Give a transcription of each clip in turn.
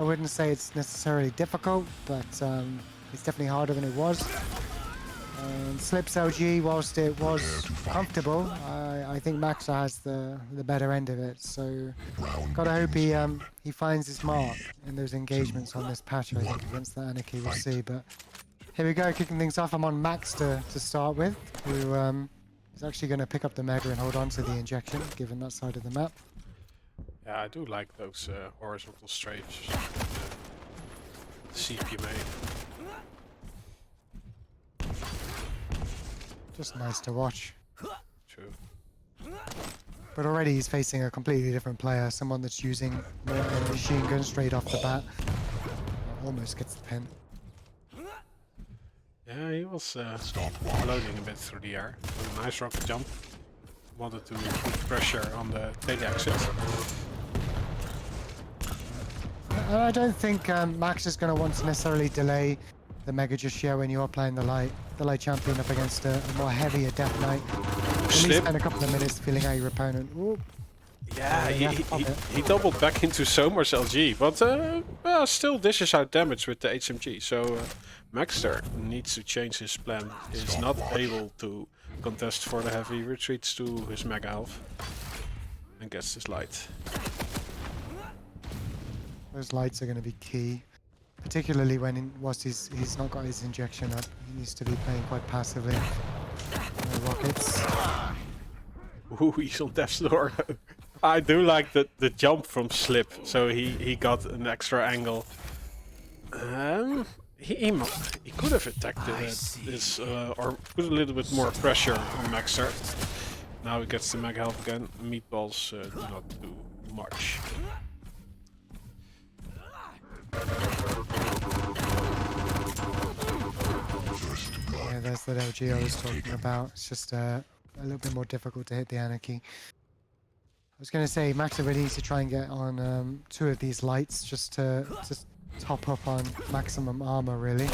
I wouldn't say it's necessarily difficult, but it's definitely harder than it was. And Slip's LG, whilst it was comfortable, I think maxter has the better end of it. So, gotta hope he finds his mark in those engagements on this patch. I think against the Anarchy, we'll see. But here we go, kicking things off. I'm on maxter to start with, who is actually going to pick up the Mega and hold on to the injection, given that side of the map. Yeah, I do like those horizontal strafes. CPMA. Just nice to watch. True. But already he's facing a completely different player, someone that's using more a machine gun straight off the bat. Almost gets the pin. Yeah, he was floating a bit through the air. A nice rocket jump. Wanted to put pressure on the tail exit. I don't think Max is going to want to necessarily delay the Mega just yet when you are playing the light champion up against a more heavier Death Knight. At least spend a couple of minutes feeling out your opponent. Ooh. Yeah, he doubled back into so much LG, but still dishes out damage with the HMG. So maxter needs to change his plan. He's not able to contest for the heavy, retreats to his Mega health and gets this light. Those lights are going to be key, particularly when whilst he's not got his injection up. He needs to be playing quite passively. No rockets. Ooh, he's on death's door. I do like the jump from Slip, so he got an extra angle. He could have attacked this or put a little bit more pressure on maxter. Now he gets the Mega health again. Meatballs do not do much. Yeah, there's that LG I was talking about. It's just a little bit more difficult to hit the Anarchy. I was going to say, maxter really needs to try and get on 2 of these lights just to top up on maximum armor, really.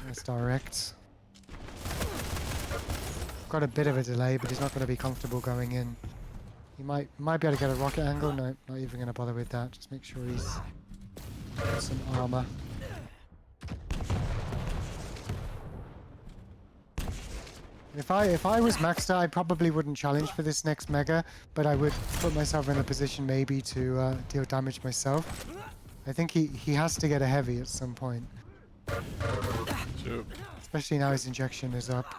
That's direct. Got a bit of a delay, but he's not going to be comfortable going in. He might be able to get a rocket angle. No, not even going to bother with that. Just make sure he's got some armor. If I was maxter, I probably wouldn't challenge for this next Mega, but I would put myself in a position maybe to deal damage myself. I think he has to get a heavy at some point. Sure. Especially now his injection is up.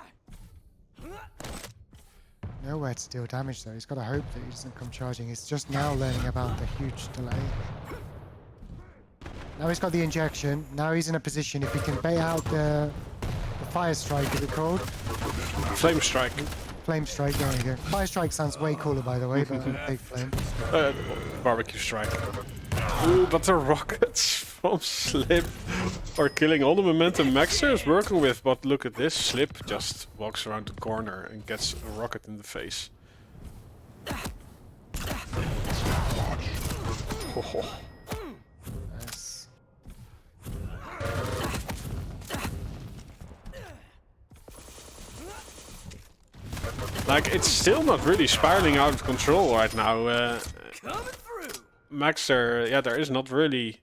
Nowhere to deal damage though. He's got to hope that he doesn't come charging. He's just now learning about the huge delay. Now he's got the injection. Now he's in a position, if he can bait out the Fire Strike, is it called? Flame Strike. Flame Strike, there you go. Fire Strike sounds way cooler, by the way, but I'll take Flame. Barbecue Strike. Ooh, but the rockets from Slip are killing all the momentum maxter is working with. But look at this, Slip just walks around the corner and gets a rocket in the face. Oh. Nice. Like, it's still not really spiraling out of control right now. Maxter, yeah, there is not really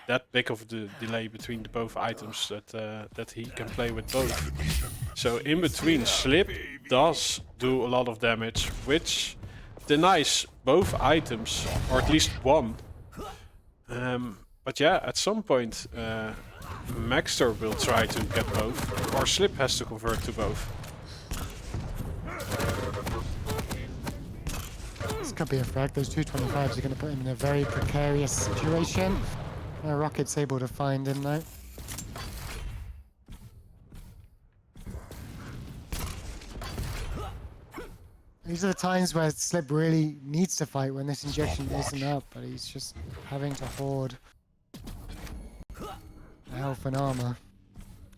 that big of a delay between the both items that he can play with both. So in between, Slip does do a lot of damage, which denies both items, or at least one. But yeah, at some point, maxter will try to get both, or Slip has to convert to both. This could be a frag. Those 225s are going to put him in a very precarious situation. Rocket's able to find him though. These are the times where Slip really needs to fight, when this injection isn't up, but he's just having to hoard health and armor.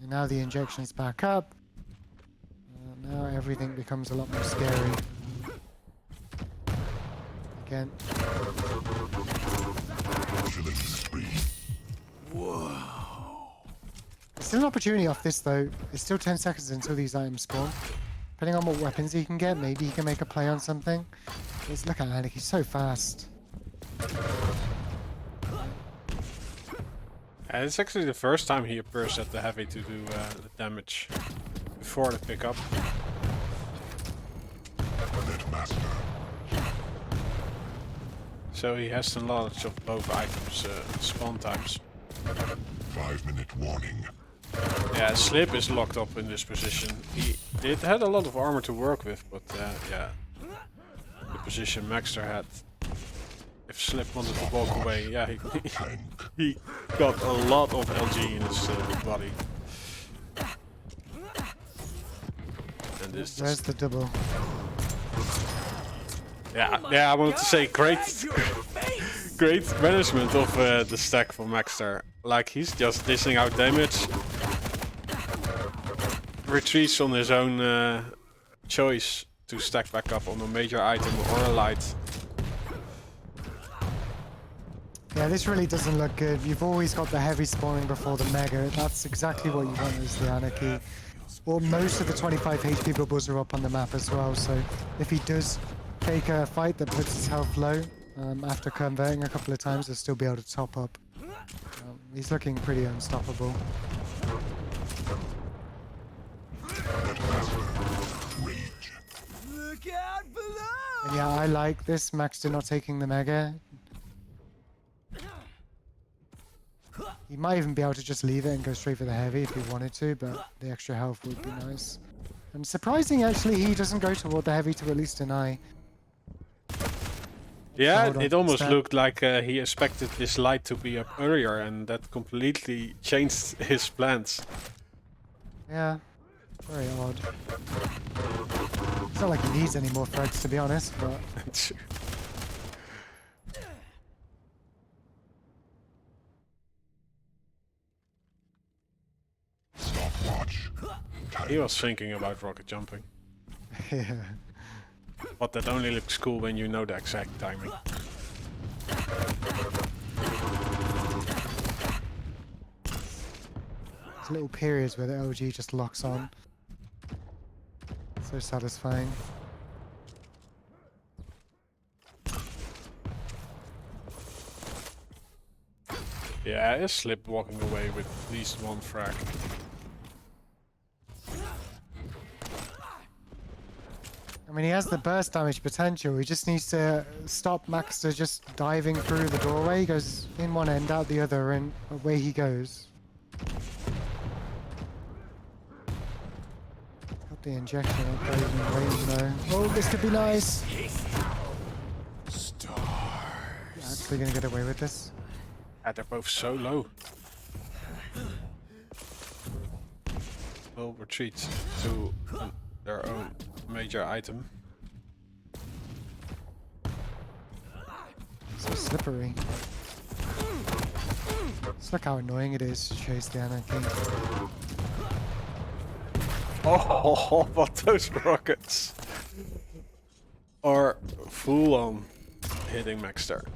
And now the injection's back up. Now everything becomes a lot more scary. Again. Whoa. There's still an opportunity off this though. There's still 10 seconds until these items spawn. Depending on what weapons he can get, maybe he can make a play on something. Let's look at Alec, he's so fast. And it's actually the first time he appears at the heavy to do the damage before the pickup. So he has the knowledge of both items' spawn times. 5-minute warning. Yeah, Slip is locked up in this position. It had a lot of armor to work with, but yeah, the position Maxter had. If Slip wanted to walk away, yeah, he got a lot of LG in his body. And this There's the double. Yeah, I wanted to say great management of the stack for Maxter. Like, he's just dishing out damage. Retreats on his own choice to stack back up on a major item or a light. Yeah, this really doesn't look good. You've always got the heavy spawning before the mega. That's exactly what you want as the Anarchy. Or most of the 25 HP bubbles are up on the map as well, so if he does take a fight that puts his health low, after converting a couple of times, he'll still be able to top up. He's looking pretty unstoppable. And yeah, I like this. Maxter not taking the mega. He might even be able to just leave it and go straight for the heavy if he wanted to, but the extra health would be nice. And surprising, actually, he doesn't go toward the heavy to at least deny. Yeah, it almost looked like he expected this light to be up earlier, and that completely changed his plans. Yeah, very odd. It's not like he needs any more frags, to be honest, but... He was thinking about rocket jumping. Yeah. But that only looks cool when you know the exact timing. There's little periods where the LG just locks on. So satisfying. Yeah, it's Slip walking away with at least one frag. I mean, he has the burst damage potential. He just needs to stop Maxter just diving through the doorway. He goes in one end, out the other, and away he goes. Got the injection upgrade in the range though. Oh, this could be nice. Yeah, actually gonna get away with this. Yeah, they're both so low. Will retreat to their own major item. So slippery. Just look how annoying it is to chase the Anarchy. Oh, but those rockets are full on hitting Maxter.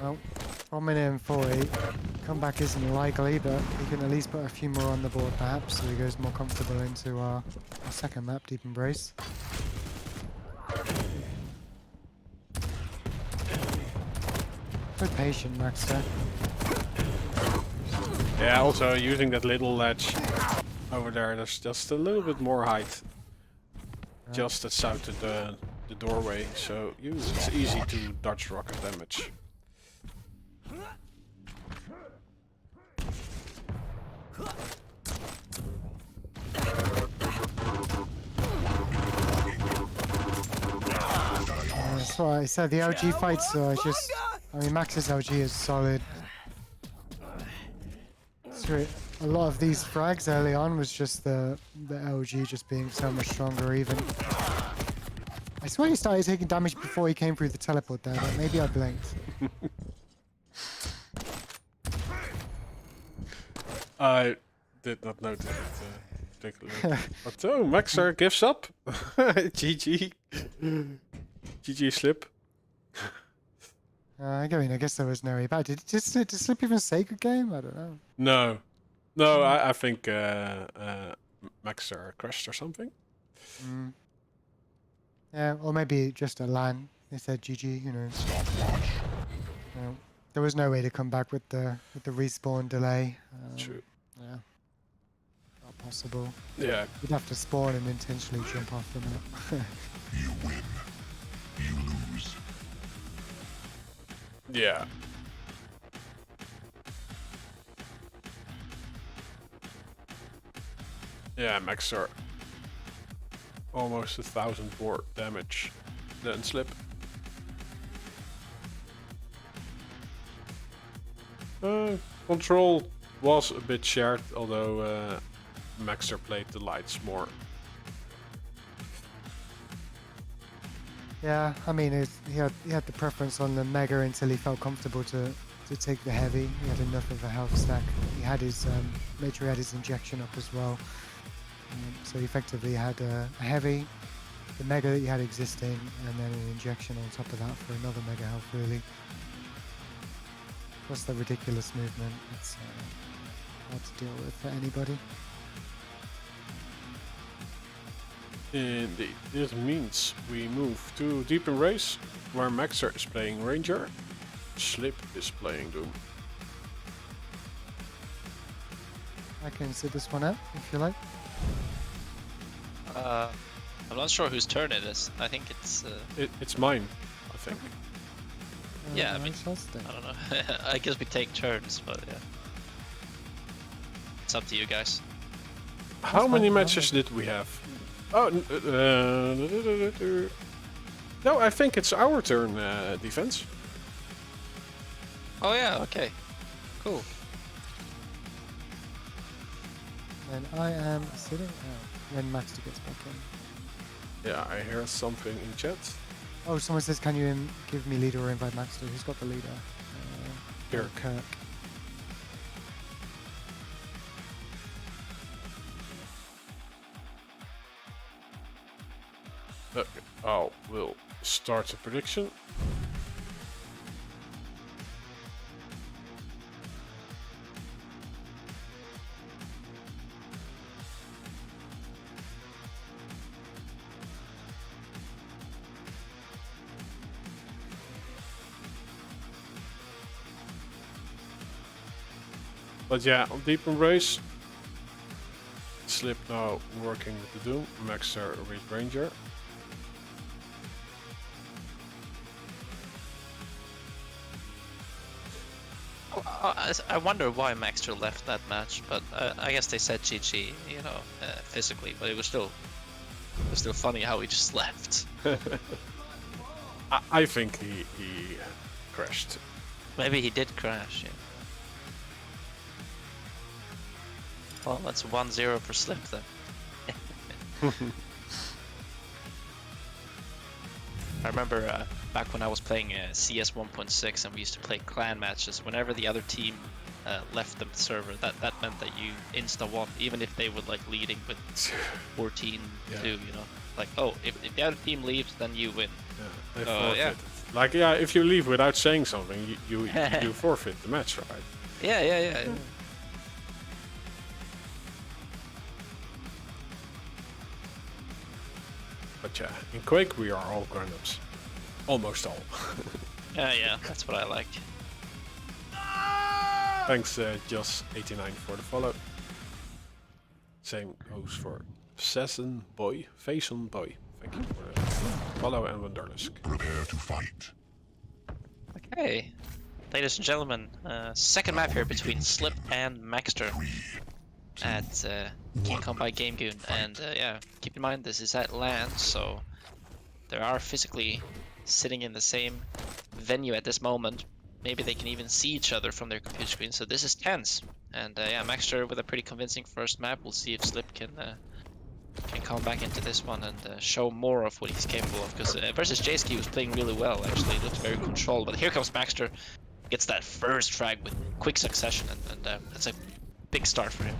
Well, 1 minute and 40. Comeback isn't likely, but he can at least put a few more on the board perhaps, so he goes more comfortable into our second map, Deep Embrace. So patient, Maxter. Yeah, also using that little ledge over there, there's just a little bit more height. Just south of the doorway, so it's easy to dodge rocket damage. That's what I said, the LG fights are just... I mean, Max's LG is solid. So a lot of these frags early on was just the LG just being so much stronger even. I swear he started taking damage before he came through the teleport there, but maybe I blinked. I did not notice it particularly. But oh, Maxer gives up. GG. GG Slip. I mean, I guess there was no way back. Did Slip even say good game? I don't know. No. I think Maxer crashed or something. Yeah, or maybe just a LAN. They said GG, you know. There was no way to come back with the respawn delay. True. Yeah, not possible. Yeah. You'd have to spawn and intentionally jump off the map. You win. You lose. Yeah. Yeah, maxter. Almost 1,000 more damage than Slip. Control was a bit shared, although maxter played the lights more. Yeah, I mean, he had the preference on the mega until he felt comfortable to take the heavy. He had enough of a health stack. He had his made sure he had his injection up as well. So he effectively had a heavy, the mega that he had existing, and then an injection on top of that for another mega health really. Plus the ridiculous movement. It's hard to deal with for anybody. Indeed, this means we move to Deep Embrace, where maxter is playing Ranger, Slip is playing Doom. I can sit this one out if you like. I'm not sure whose turn it is. I think it's... It's mine, I think. Yeah, I mean, shall stay. I don't know. I guess we take turns, but yeah. It's up to you guys. How many fine, matches did we have? Oh, no, I think it's our turn, defense. Oh yeah, okay. Cool. And I am sitting out when Maxter gets back in. Yeah, I hear something in chat. Oh, someone says, can you give me leader or invite Maxter? Who's got the leader? Here. Kirk. Okay, we'll start the prediction. But yeah, on Deep Embrace, Slip now working with the Doom, maxter with Ranger. I wonder why Maxter left that match, but I guess they said GG, you know, physically, but it was still funny how he just left. I think he crashed. Maybe he did crash, yeah. Well, that's 1-0 for Slip then. I remember back when I was playing CS 1.6 and we used to play clan matches, whenever the other team left the server, that meant that you insta-won, even if they were like leading with 14-2, Yeah. you know? Like, oh, if the other team leaves, then you win. Yeah, they yeah. forfeited. Like, yeah, if you leave without saying something, you forfeit the match, right? Yeah. But yeah, in Quake we are all grown-ups. Almost all. Yeah, that's what I like. Thanks, Joss89 for the follow. Same goes for Faison Boy. Thank you for the follow and Wonderlisk. Prepare to fight. Okay, ladies and gentlemen, second map here between Slip and Maxter at KeenCon by GameGune, and yeah, keep in mind this is at LAN, so they are physically sitting in the same venue at this moment. Maybe they can even see each other from their computer screen, so this is tense. And yeah, Maxter with a pretty convincing first map. We'll see if Slip can come back into this one and show more of what he's capable of. Because versus Jayski he was playing really well, actually. It looked very controlled. But here comes Maxter, gets that first frag with quick succession, and that's a big start for him.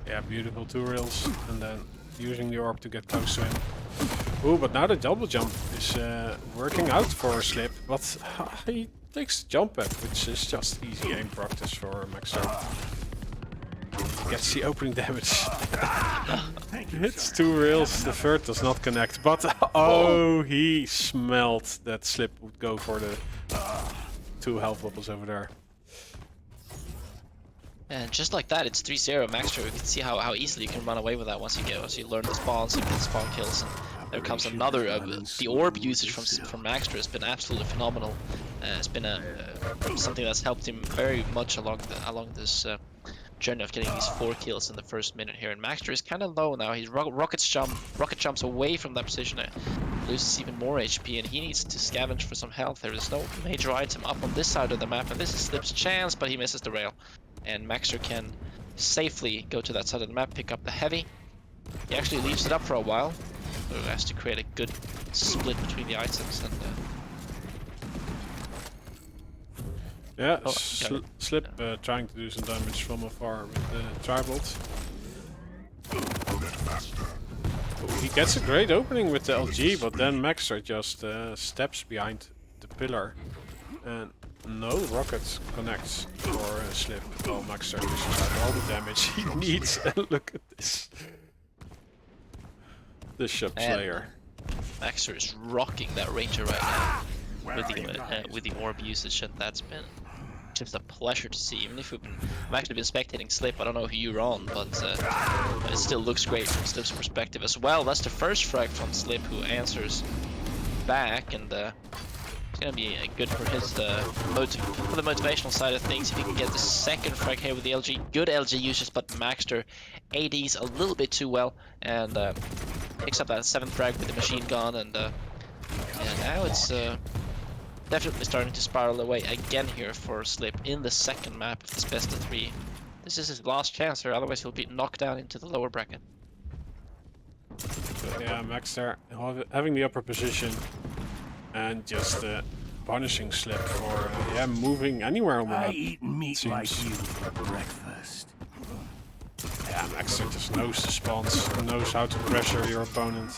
Yeah, beautiful two rails, and then using the orb to get close to him. Ooh, but now the double jump is working out for Slip, but he takes the jump back, which is just easy aim practice for Maxter. Gets the opening damage. hits 2 rails, the third does not connect, but oh, he smelled that Slip would go for the 2 health bubbles over there. And just like that, it's 3-0 maxter. You can see how easily you can run away with that once you learn the spawns and get the spawn kills. And there comes another. The orb usage from maxter has been absolutely phenomenal. It's been something that's helped him very much along this journey of getting these 4 kills in the first minute here. And maxter is kind of low now. He's rocket jumps away from that position, loses even more HP, and he needs to scavenge for some health. There is no major item up on this side of the map, and this is Slip's chance, but he misses the rail. And maxter can safely go to that side of the map, pick up the heavy. He actually leaves it up for a while, so he has to create a good split between the items. And yeah, Slip trying to do some damage from afar with the tribolt. Oh, he gets a great opening with the LG, but then maxter just steps behind the pillar, and no rocket connects for Slip. Well, maxter dishes out all the damage he needs, and look at this. The Shop Slayer. Maxter is rocking that Ranger right now with the orb usage, and that's been just a pleasure to see. Even if I've actually been spectating Slip, I don't know who you're on, but it still looks great from Slip's perspective as well. That's the first frag from Slip, who answers back, and it's gonna be good for his for the motivational side of things. If he can get the second frag here with the LG, good LG usage, but maxter ADs a little bit too well, and picks up that 7th frag with the machine gun, and now it's definitely starting to spiral away again here for Slip in the second map of this best of 3. This is his last chance here, otherwise he'll be knocked down into the lower bracket. But yeah, maxter having the upper position and just punishing Slip for moving anywhere on the map. I eat meat like you for breakfast. Yeah, maxter just knows the spawns, knows how to pressure your opponent,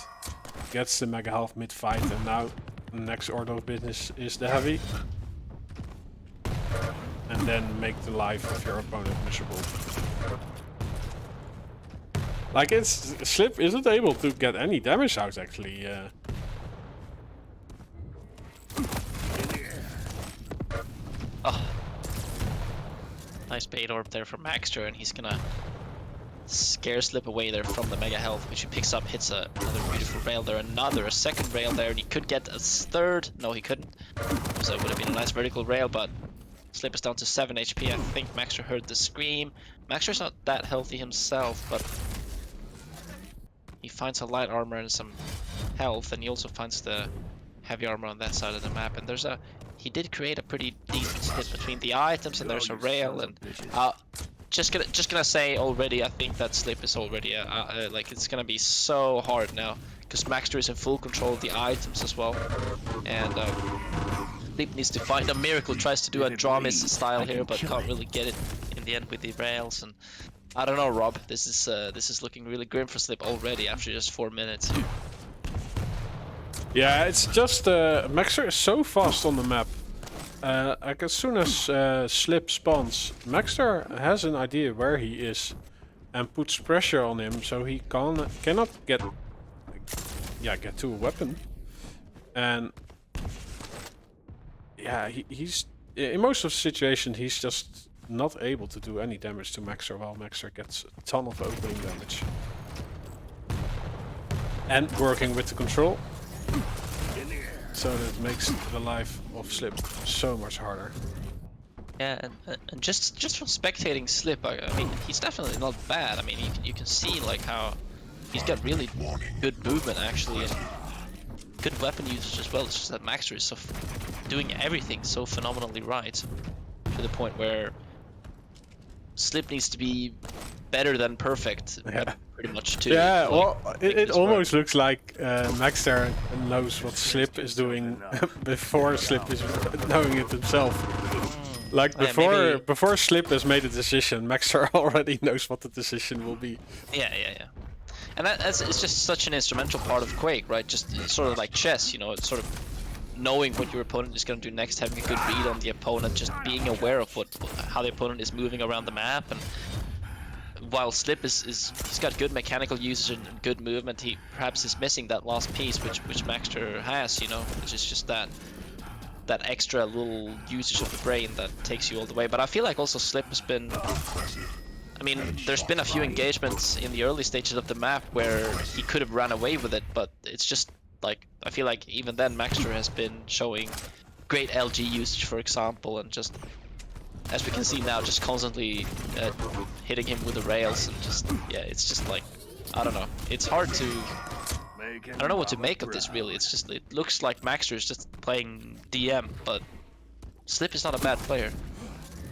gets the mega health mid-fight, and now the next order of business is the heavy. And then make the life of your opponent miserable. Like, Slip isn't able to get any damage out, actually. Oh. Nice bait orb there from maxter, and he's gonna scare Slip away there from the mega health, which he picks up, hits another beautiful rail there, a second rail there, and he could get a third. No, he couldn't. So it would have been a nice vertical rail, but Slip is down to 7 HP. I think maxter heard the scream. Maxter's not that healthy himself, but he finds a light armor and some health, and he also finds the heavy armor on that side of the map. And he did create a pretty decent split between the items, and there's a rail, and just gonna say already, I think that Slip is already like, it's gonna be so hard now, because maxter is in full control of the items as well, and Slip needs to find a miracle, tries to do a draw miss style here, but can't really get it in the end with the rails. And I don't know, Rob, this is looking really grim for Slip already after just 4 minutes here. Yeah, it's just maxter is so fast on the map. Like, as soon as Slip spawns, maxter has an idea where he is and puts pressure on him, so he cannot get to a weapon. And yeah, he's in most of the situations he's just not able to do any damage to maxter, while maxter gets a ton of opening damage. And working with the control, so that makes the life of Slip so much harder. Yeah, and just from spectating Slip, I mean, he's definitely not bad. I mean, you can see like how he's got really good movement actually, and good weapon usage as well. It's just that maxter is doing everything so phenomenally right, to the point where Slip needs to be better than perfect, pretty much too. Yeah, well, it almost looks like maxter knows what Slip is doing before Slip is knowing it himself. Like, before Slip has made a decision, maxter already knows what the decision will be. Yeah. And it's just such an instrumental part of Quake, right? Just sort of like chess, you know, it's sort of knowing what your opponent is going to do next, having a good read on the opponent, just being aware of how the opponent is moving around the map, and while Slip is he's got good mechanical usage and good movement, he perhaps is missing that last piece which Maxter has, you know, which is just that extra little usage of the brain that takes you all the way. But I feel like also Slip has been, I mean, there's been a few engagements in the early stages of the map where he could have run away with it, but it's just like, I feel like even then Maxter has been showing great LG usage, for example, and just, as we can see now, just constantly hitting him with the rails, and just, yeah, it's just like, I don't know, it's hard to, I don't know what to make of this really. It's just, it looks like Maxter is just playing DM, but Slip is not a bad player.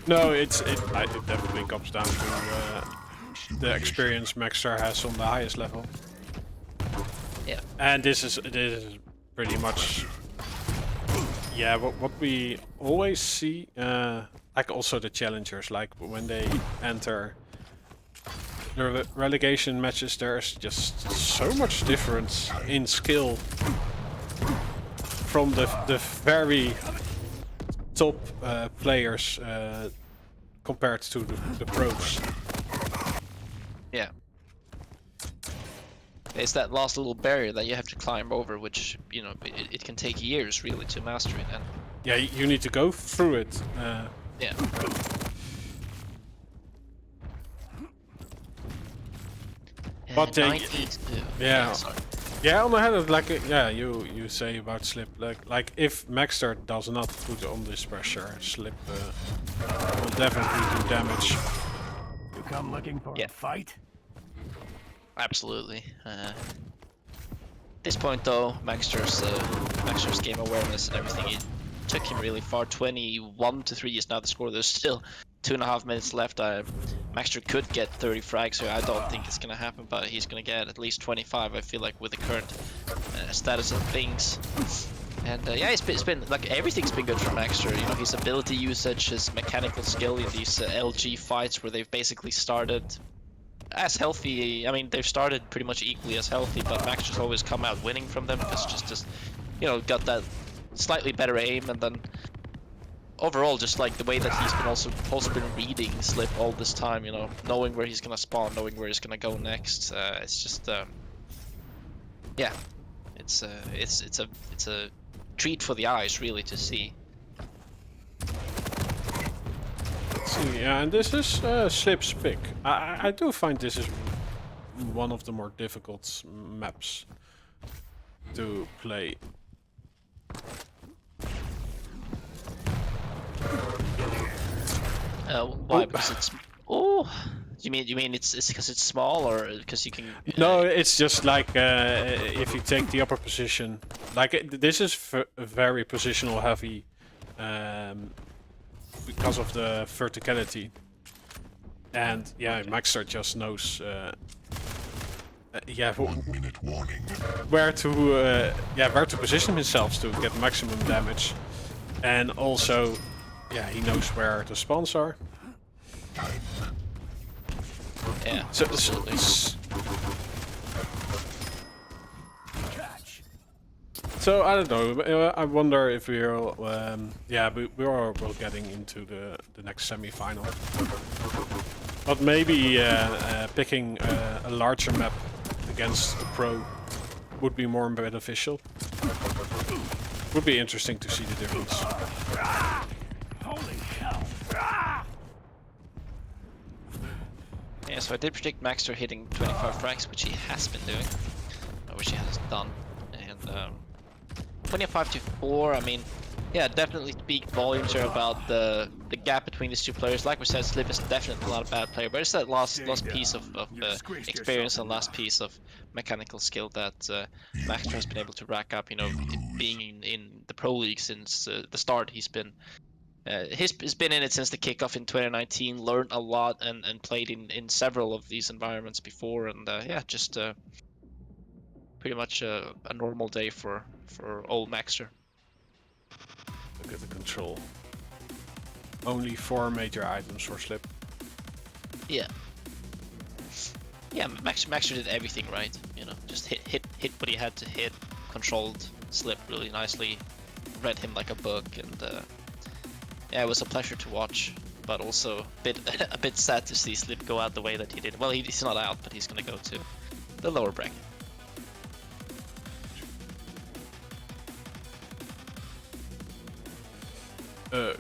No, it definitely comes down to the experience Maxter has on the highest level. Yeah. And this is pretty much, yeah, what we always see, like also the challengers, like when they enter the relegation matches, there's just so much difference in skill from the very top players compared to the pros. Yeah. It's that last little barrier that you have to climb over, which, you know, it can take years really to master it. And yeah, you need to go through it. yeah. But 92. yeah. Sorry. Yeah, on the head of like yeah, you say about Slip, like if Maxter does not put on this pressure, Slip will definitely do damage. You come looking for Yeah. a fight? Absolutely. At this point, though, Maxter's game awareness and everything, it took him really far. 21-3 is now the score. There's still 2.5 minutes left. Maxter could get 30 frags here. I don't think it's gonna happen, but he's gonna get at least 25. I feel like with the current status of things. And yeah, it's been like everything's been good for Maxter. You know, his ability usage, his mechanical skill in these LG fights where they've basically started as healthy. I mean, they've started pretty much equally as healthy, but Maxter's always come out winning from them because just you know, got that slightly better aim, and then overall just like the way that he's been also been reading Slip all this time, you know, knowing where he's gonna spawn, knowing where he's gonna go next. It's just yeah, it's a treat for the eyes really to see. See, yeah, and this is Slip's pick. I do find this is one of the more difficult maps to play. Why? Because it's you mean it's because it's small, or because you can? No, it's just like if you take the upper position, like this is very positional heavy because of the verticality, and yeah, Maxter just knows yeah, 1 minute warning. where to position himself to get maximum damage, and also yeah, he knows where the spawns are. Yeah, So, absolutely. So I don't know. I wonder if we're yeah, we're getting into the next semi-final. But maybe picking a larger map against a pro would be more beneficial. Would be interesting to see the difference. Holy hell! Yeah, so I did predict Maxter hitting 25 frags, which he has been doing, which he has done, and 25-4. I mean, yeah, definitely speak volumes here about the gap between these two players. Like we said, Slip is definitely not a bad player, but it's that last piece of experience and last piece of mechanical skill that Maxter has been able to rack up. You know, being in the pro league since the start, he's been in it since the kickoff in 2019. Learned a lot and played in several of these environments before, and yeah, just pretty much a normal day for old Maxter. Look at the control. Only 4 major items for Slip. Yeah. Yeah, Maxter did everything right. You know, just hit what he had to hit, controlled Slip really nicely, read him like a book, and yeah, it was a pleasure to watch. but also a bit sad to see Slip go out the way that he did. Well, he's not out, but he's gonna go to the lower bracket. Okay,